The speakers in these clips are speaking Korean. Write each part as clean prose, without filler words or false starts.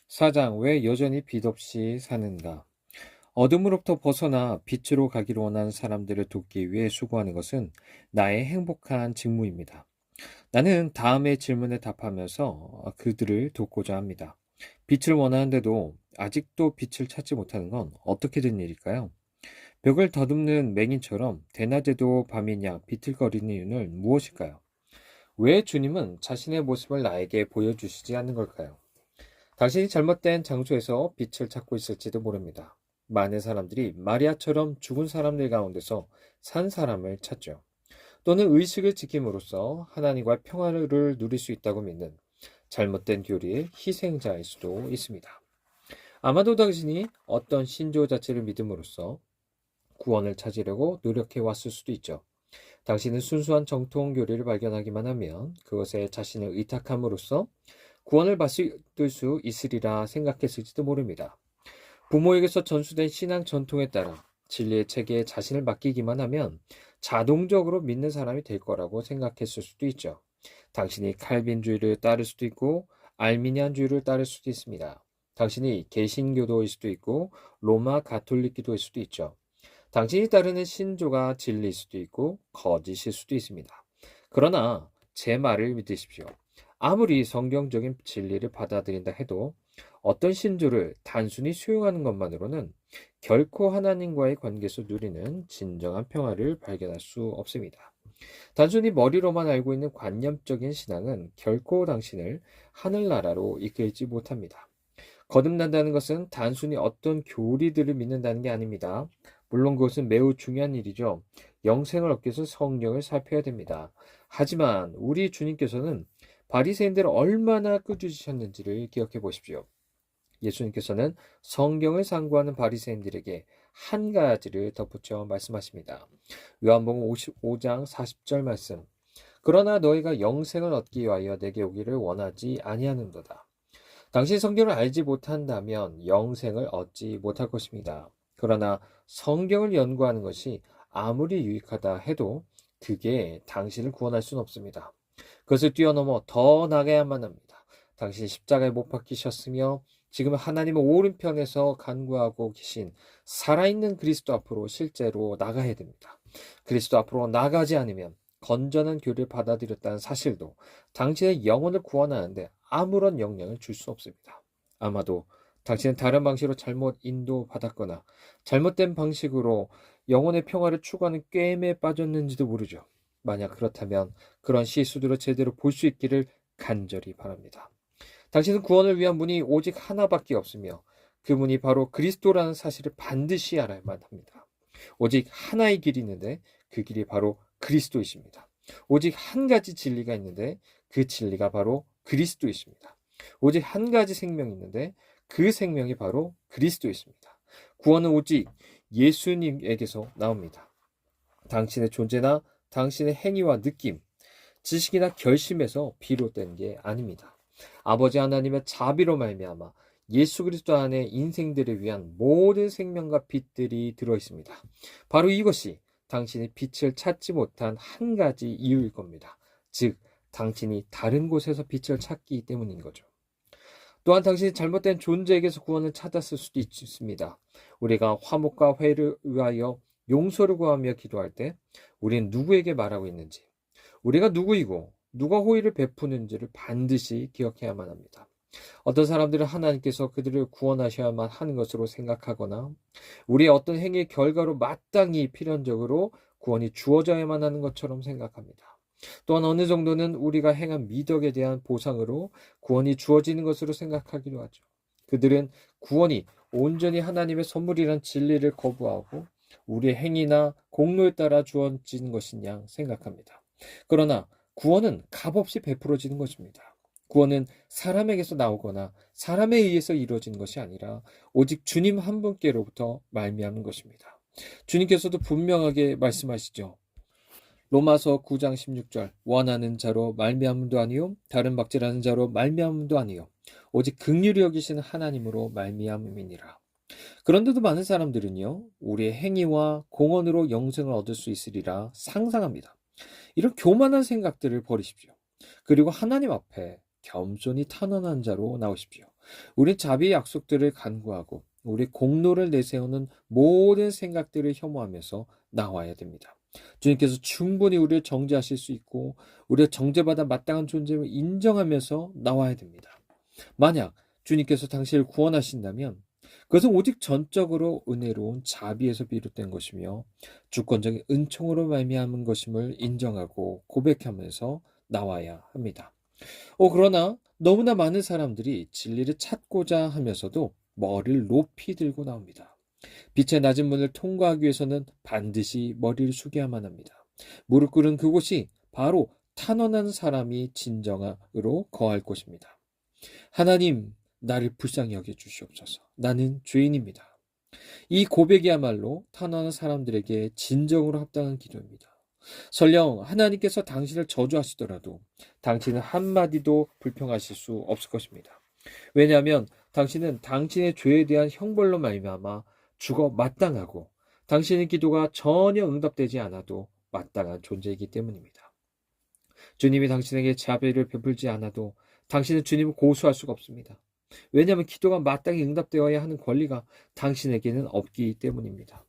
사장, 왜 여전히 빛 없이 사는가? 어둠으로부터 벗어나 빛으로 가기를 원하는 사람들을 돕기 위해 수고하는 것은 나의 행복한 직무입니다. 나는 다음의 질문에 답하면서 그들을 돕고자 합니다. 빛을 원하는데도 아직도 빛을 찾지 못하는 건 어떻게 된 일일까요? 벽을 더듬는 맹인처럼 대낮에도 밤이냐 비틀거리는 이유는 무엇일까요? 왜 주님은 자신의 모습을 나에게 보여주시지 않는 걸까요? 당신이 잘못된 장소에서 빛을 찾고 있을지도 모릅니다. 많은 사람들이 마리아처럼 죽은 사람들 가운데서 산 사람을 찾죠. 또는 의식을 지킴으로써 하나님과 평화를 누릴 수 있다고 믿는 잘못된 교리의 희생자일 수도 있습니다. 아마도 당신이 어떤 신조 자체를 믿음으로써 구원을 찾으려고 노력해 왔을 수도 있죠. 당신은 순수한 정통 교리를 발견하기만 하면 그것에 자신을 의탁함으로써 구원을 받을 수 있으리라 생각했을지도 모릅니다. 부모에게서 전수된 신앙 전통에 따라 진리의 체계에 자신을 맡기기만 하면 자동적으로 믿는 사람이 될 거라고 생각했을 수도 있죠. 당신이 칼빈주의를 따를 수도 있고 알미니안주의를 따를 수도 있습니다. 당신이 개신교도일 수도 있고 로마 가톨릭교도일 수도 있죠. 당신이 따르는 신조가 진리일 수도 있고 거짓일 수도 있습니다. 그러나 제 말을 믿으십시오. 아무리 성경적인 진리를 받아들인다 해도 어떤 신조를 단순히 수용하는 것만으로는 결코 하나님과의 관계에서 누리는 진정한 평화를 발견할 수 없습니다. 단순히 머리로만 알고 있는 관념적인 신앙은 결코 당신을 하늘나라로 이끌지 못합니다. 거듭난다는 것은 단순히 어떤 교리들을 믿는다는 게 아닙니다. 물론 그것은 매우 중요한 일이죠. 영생을 얻기 위해서 성경을 살펴야 됩니다. 하지만 우리 주님께서는 바리새인들을 얼마나 꾸짖으셨는지를 기억해 보십시오. 예수님께서는 성경을 상고하는 바리새인들에게 한 가지를 덧붙여 말씀하십니다. 요한복음 55장 40절 말씀. 그러나 너희가 영생을 얻기 위하여 내게 오기를 원하지 아니하는도다. 당신이 성경을 알지 못한다면 영생을 얻지 못할 것입니다. 그러나 성경을 연구하는 것이 아무리 유익하다 해도 그게 당신을 구원할 수는 없습니다. 그것을 뛰어넘어 더 나가야만 합니다. 당신이 십자가에 못 박히셨으며 지금 하나님의 오른편에서 간구하고 계신 살아있는 그리스도 앞으로 실제로 나가야 됩니다. 그리스도 앞으로 나가지 않으면 건전한 교리를 받아들였다는 사실도 당신의 영혼을 구원하는데 아무런 영향을 줄 수 없습니다. 아마도 당신은 다른 방식으로 잘못 인도받았거나 잘못된 방식으로 영혼의 평화를 추구하는 꾀임에 빠졌는지도 모르죠. 만약 그렇다면 그런 실수들을 제대로 볼 수 있기를 간절히 바랍니다. 당신은 구원을 위한 문이 오직 하나밖에 없으며 그 문이 바로 그리스도라는 사실을 반드시 알아야만 합니다. 오직 하나의 길이 있는데 그 길이 바로 그리스도이십니다. 오직 한 가지 진리가 있는데 그 진리가 바로 그리스도이십니다. 오직 한 가지 생명이 있는데 그 생명이 바로 그리스도이십니다. 구원은 오직 예수님에게서 나옵니다. 당신의 존재나 당신의 행위와 느낌, 지식이나 결심에서 비롯된 게 아닙니다. 아버지 하나님의 자비로 말미암아 예수 그리스도 안에 인생들을 위한 모든 생명과 빛들이 들어 있습니다. 바로 이것이 당신이 빛을 찾지 못한 한 가지 이유일 겁니다. 즉, 당신이 다른 곳에서 빛을 찾기 때문인 거죠. 또한 당신이 잘못된 존재에게서 구원을 찾았을 수도 있습니다. 우리가 화목과 회를 위하여 용서를 구하며 기도할 때 우리는 누구에게 말하고 있는지, 우리가 누구이고 누가 호의를 베푸는지를 반드시 기억해야만 합니다. 어떤 사람들은 하나님께서 그들을 구원하셔야만 하는 것으로 생각하거나 우리의 어떤 행위의 결과로 마땅히 필연적으로 구원이 주어져야만 하는 것처럼 생각합니다. 또한 어느 정도는 우리가 행한 미덕에 대한 보상으로 구원이 주어지는 것으로 생각하기도 하죠. 그들은 구원이 온전히 하나님의 선물이란 진리를 거부하고 우리의 행위나 공로에 따라 주어지는 것이냐 생각합니다. 그러나 구원은 값없이 베풀어지는 것입니다. 구원은 사람에게서 나오거나 사람에 의해서 이루어지는 것이 아니라 오직 주님 한 분께로부터 말미암는 것입니다. 주님께서도 분명하게 말씀하시죠. 로마서 9장 16절 원하는 자로 말미암음도 아니요 다른 박질하는 자로 말미암음도 아니요 오직 긍휼히 여기시는 하나님으로 말미암음이니라. 그런데도 많은 사람들은요 우리의 행위와 공헌으로 영생을 얻을 수 있으리라 상상합니다. 이런 교만한 생각들을 버리십시오. 그리고 하나님 앞에 겸손히 탄원한 자로 나오십시오. 우린 자비의 약속들을 간구하고 우리 공로를 내세우는 모든 생각들을 혐오하면서 나와야 됩니다. 주님께서 충분히 우리를 정죄하실 수 있고 우리가 정죄받아 마땅한 존재를 인정하면서 나와야 됩니다. 만약 주님께서 당신을 구원하신다면 그것은 오직 전적으로 은혜로운 자비에서 비롯된 것이며 주권적인 은총으로 말미암은 것임을 인정하고 고백하면서 나와야 합니다. 그러나 너무나 많은 사람들이 진리를 찾고자 하면서도 머리를 높이 들고 나옵니다. 빛의 낮은 문을 통과하기 위해서는 반드시 머리를 숙여야만 합니다. 무릎 꿇은 그곳이 바로 탄원한 사람이 진정으로 거할 곳입니다. 하나님, 나를 불쌍히 여겨 주시옵소서. 나는 죄인입니다. 이 고백이야말로 탄원한 사람들에게 진정으로 합당한 기도입니다. 설령 하나님께서 당신을 저주하시더라도 당신은 한마디도 불평하실 수 없을 것입니다. 왜냐하면 당신은 당신의 죄에 대한 형벌로 말미암아 죽어 마땅하고 당신의 기도가 전혀 응답되지 않아도 마땅한 존재이기 때문입니다. 주님이 당신에게 자비를 베풀지 않아도 당신은 주님을 고소할 수가 없습니다. 왜냐하면 기도가 마땅히 응답되어야 하는 권리가 당신에게는 없기 때문입니다.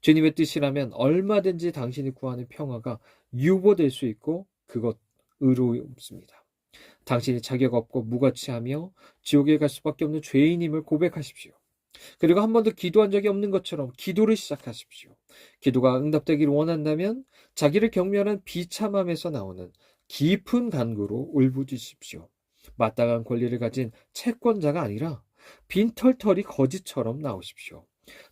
주님의 뜻이라면 얼마든지 당신이 구하는 평화가 유보될 수 있고 그것 의로움입니다. 당신이 자격 없고 무가치하며 지옥에 갈 수밖에 없는 죄인임을 고백하십시오. 그리고 한 번도 기도한 적이 없는 것처럼 기도를 시작하십시오. 기도가 응답되기를 원한다면 자기를 경멸한 비참함에서 나오는 깊은 간구로 울부짖으십시오. 마땅한 권리를 가진 채권자가 아니라 빈털터리 거지처럼 나오십시오.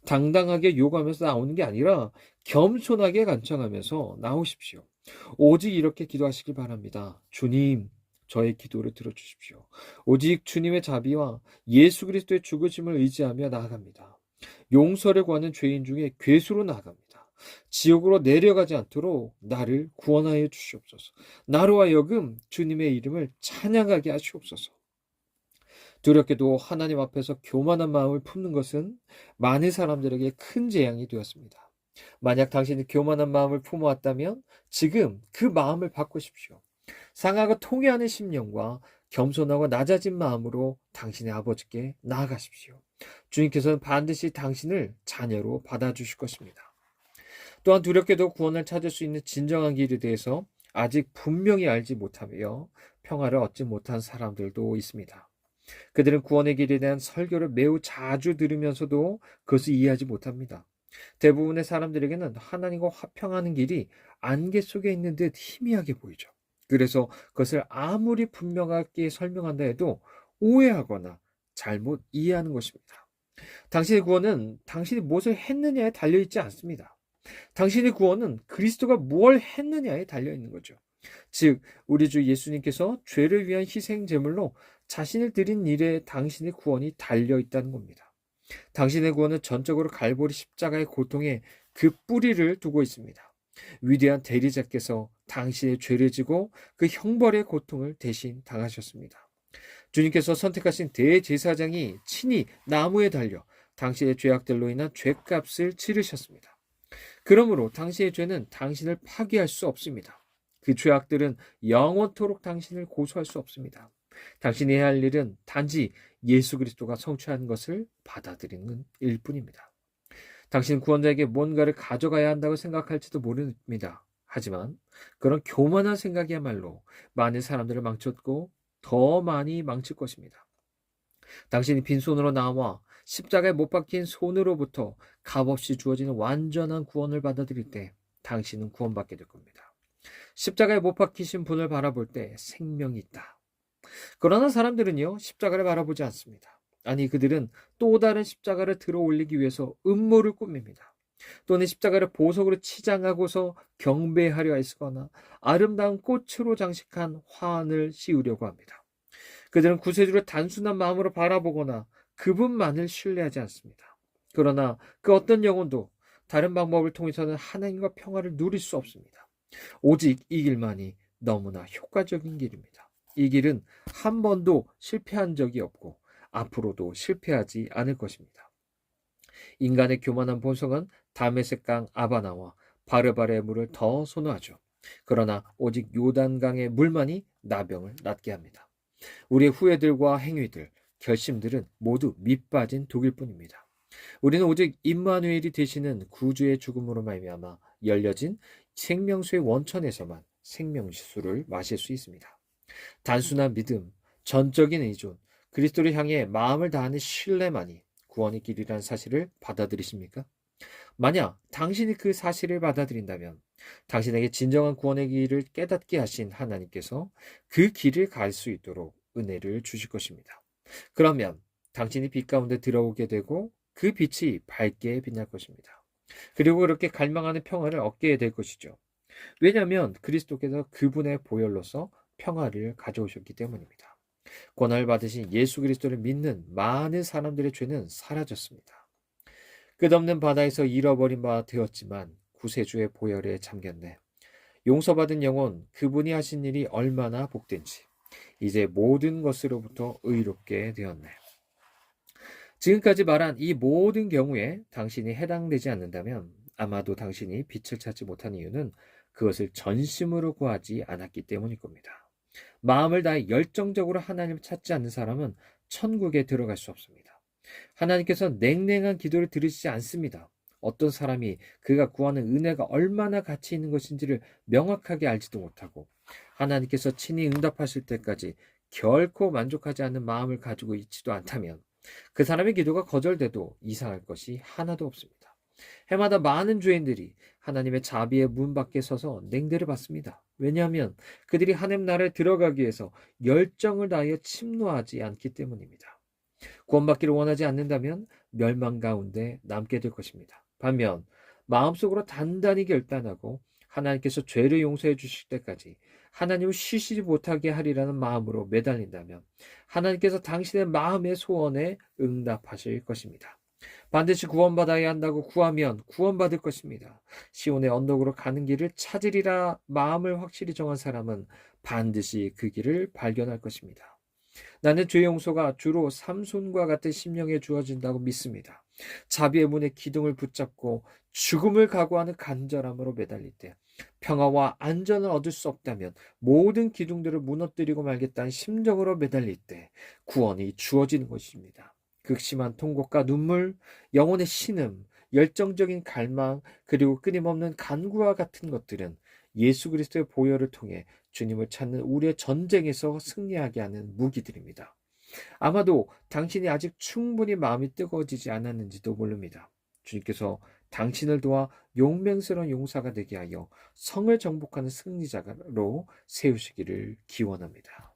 당당하게 요구하면서 나오는 게 아니라 겸손하게 간청하면서 나오십시오. 오직 이렇게 기도하시길 바랍니다. 주님, 저의 기도를 들어주십시오. 오직 주님의 자비와 예수 그리스도의 죽으심을 의지하며 나아갑니다. 용서를 구하는 죄인 중에 괴수로 나아갑니다. 지옥으로 내려가지 않도록 나를 구원하여 주시옵소서. 나로 하여금 주님의 이름을 찬양하게 하시옵소서. 두렵게도 하나님 앞에서 교만한 마음을 품는 것은 많은 사람들에게 큰 재앙이 되었습니다. 만약 당신이 교만한 마음을 품어왔다면 지금 그 마음을 바꾸십시오. 상하고 통회하는 심령과 겸손하고 낮아진 마음으로 당신의 아버지께 나아가십시오. 주님께서는 반드시 당신을 자녀로 받아주실 것입니다. 또한 두렵게도 구원을 찾을 수 있는 진정한 길에 대해서 아직 분명히 알지 못하며 평화를 얻지 못한 사람들도 있습니다. 그들은 구원의 길에 대한 설교를 매우 자주 들으면서도 그것을 이해하지 못합니다. 대부분의 사람들에게는 하나님과 화평하는 길이 안개 속에 있는 듯 희미하게 보이죠. 그래서 그것을 아무리 분명하게 설명한다 해도 오해하거나 잘못 이해하는 것입니다. 당신의 구원은 당신이 무엇을 했느냐에 달려있지 않습니다. 당신의 구원은 그리스도가 무엇을 했느냐에 달려있는 거죠. 즉 우리 주 예수님께서 죄를 위한 희생 제물로 자신을 드린 일에 당신의 구원이 달려있다는 겁니다. 당신의 구원은 전적으로 갈보리 십자가의 고통에 그 뿌리를 두고 있습니다. 위대한 대리자께서 당신의 죄를 지고 그 형벌의 고통을 대신 당하셨습니다. 주님께서 선택하신 대제사장이 친히 나무에 달려 당신의 죄악들로 인한 죄값을 치르셨습니다. 그러므로 당신의 죄는 당신을 파괴할 수 없습니다. 그 죄악들은 영원토록 당신을 고소할 수 없습니다. 당신이 해야 할 일은 단지 예수 그리스도가 성취한 것을 받아들이는 일뿐입니다. 당신은 구원자에게 뭔가를 가져가야 한다고 생각할지도 모릅니다. 하지만 그런 교만한 생각이야말로 많은 사람들을 망쳤고 더 많이 망칠 것입니다. 당신이 빈손으로 나와 십자가에 못 박힌 손으로부터 값없이 주어지는 완전한 구원을 받아들일 때 당신은 구원받게 될 겁니다. 십자가에 못 박히신 분을 바라볼 때 생명이 있다. 그러나 사람들은요, 십자가를 바라보지 않습니다. 아니, 그들은 또 다른 십자가를 들어 올리기 위해서 음모를 꾸밉니다. 또는 십자가를 보석으로 치장하고서 경배하려 애쓰거나 아름다운 꽃으로 장식한 화환을 씌우려고 합니다. 그들은 구세주를 단순한 마음으로 바라보거나 그분만을 신뢰하지 않습니다. 그러나 그 어떤 영혼도 다른 방법을 통해서는 하나님과 평화를 누릴 수 없습니다. 오직 이 길만이 너무나 효과적인 길입니다. 이 길은 한 번도 실패한 적이 없고 앞으로도 실패하지 않을 것입니다. 인간의 교만한 본성은 다메섹강 아바나와 바르바르의 물을 더 선호하죠. 그러나 오직 요단강의 물만이 나병을 낫게 합니다. 우리의 후회들과 행위들, 결심들은 모두 밑빠진 독일 뿐입니다. 우리는 오직 임마누엘이 되시는 구주의 죽음으로 말미암아 열려진 생명수의 원천에서만 생명수를 마실 수 있습니다. 단순한 믿음, 전적인 의존, 그리스도를 향해 마음을 다하는 신뢰만이 구원의 길이라는 사실을 받아들이십니까? 만약 당신이 그 사실을 받아들인다면 당신에게 진정한 구원의 길을 깨닫게 하신 하나님께서 그 길을 갈 수 있도록 은혜를 주실 것입니다. 그러면 당신이 빛 가운데 들어오게 되고 그 빛이 밝게 빛날 것입니다. 그리고 그렇게 갈망하는 평화를 얻게 될 것이죠. 왜냐하면 그리스도께서 그분의 보혈로서 평화를 가져오셨기 때문입니다. 고난을 받으신 예수 그리스도를 믿는 많은 사람들의 죄는 사라졌습니다. 끝없는 바다에서 잃어버린 바 되었지만 구세주의 보혈에 잠겼네. 용서받은 영혼, 그분이 하신 일이 얼마나 복된지 이제 모든 것으로부터 의롭게 되었네. 지금까지 말한 이 모든 경우에 당신이 해당되지 않는다면 아마도 당신이 빛을 찾지 못한 이유는 그것을 전심으로 구하지 않았기 때문일 겁니다. 마음을 다해 열정적으로 하나님을 찾지 않는 사람은 천국에 들어갈 수 없습니다. 하나님께서 냉랭한 기도를 들으시지 않습니다. 어떤 사람이 그가 구하는 은혜가 얼마나 가치 있는 것인지를 명확하게 알지도 못하고 하나님께서 친히 응답하실 때까지 결코 만족하지 않는 마음을 가지고 있지도 않다면 그 사람의 기도가 거절돼도 이상할 것이 하나도 없습니다. 해마다 많은 죄인들이 하나님의 자비의 문 밖에 서서 냉대를 받습니다. 왜냐하면 그들이 하나님 나라에 들어가기 위해서 열정을 다하여 침노하지 않기 때문입니다. 구원받기를 원하지 않는다면 멸망 가운데 남게 될 것입니다. 반면 마음속으로 단단히 결단하고 하나님께서 죄를 용서해 주실 때까지 하나님을 쉬시지 못하게 하리라는 마음으로 매달린다면 하나님께서 당신의 마음의 소원에 응답하실 것입니다. 반드시 구원받아야 한다고 구하면 구원받을 것입니다. 시온의 언덕으로 가는 길을 찾으리라 마음을 확실히 정한 사람은 반드시 그 길을 발견할 것입니다. 나는 죄 용서가 주로 삼손과 같은 심령에 주어진다고 믿습니다. 자비의 문의 기둥을 붙잡고 죽음을 각오하는 간절함으로 매달릴 때 평화와 안전을 얻을 수 없다면 모든 기둥들을 무너뜨리고 말겠다는 심정으로 매달릴 때 구원이 주어지는 것입니다. 극심한 통곡과 눈물, 영혼의 신음, 열정적인 갈망, 그리고 끊임없는 간구와 같은 것들은 예수 그리스도의 보혈을 통해 주님을 찾는 우리의 전쟁에서 승리하게 하는 무기들입니다. 아마도 당신이 아직 충분히 마음이 뜨거워지지 않았는지도 모릅니다. 주님께서 당신을 도와 용맹스러운 용사가 되게 하여 성을 정복하는 승리자로 세우시기를 기원합니다.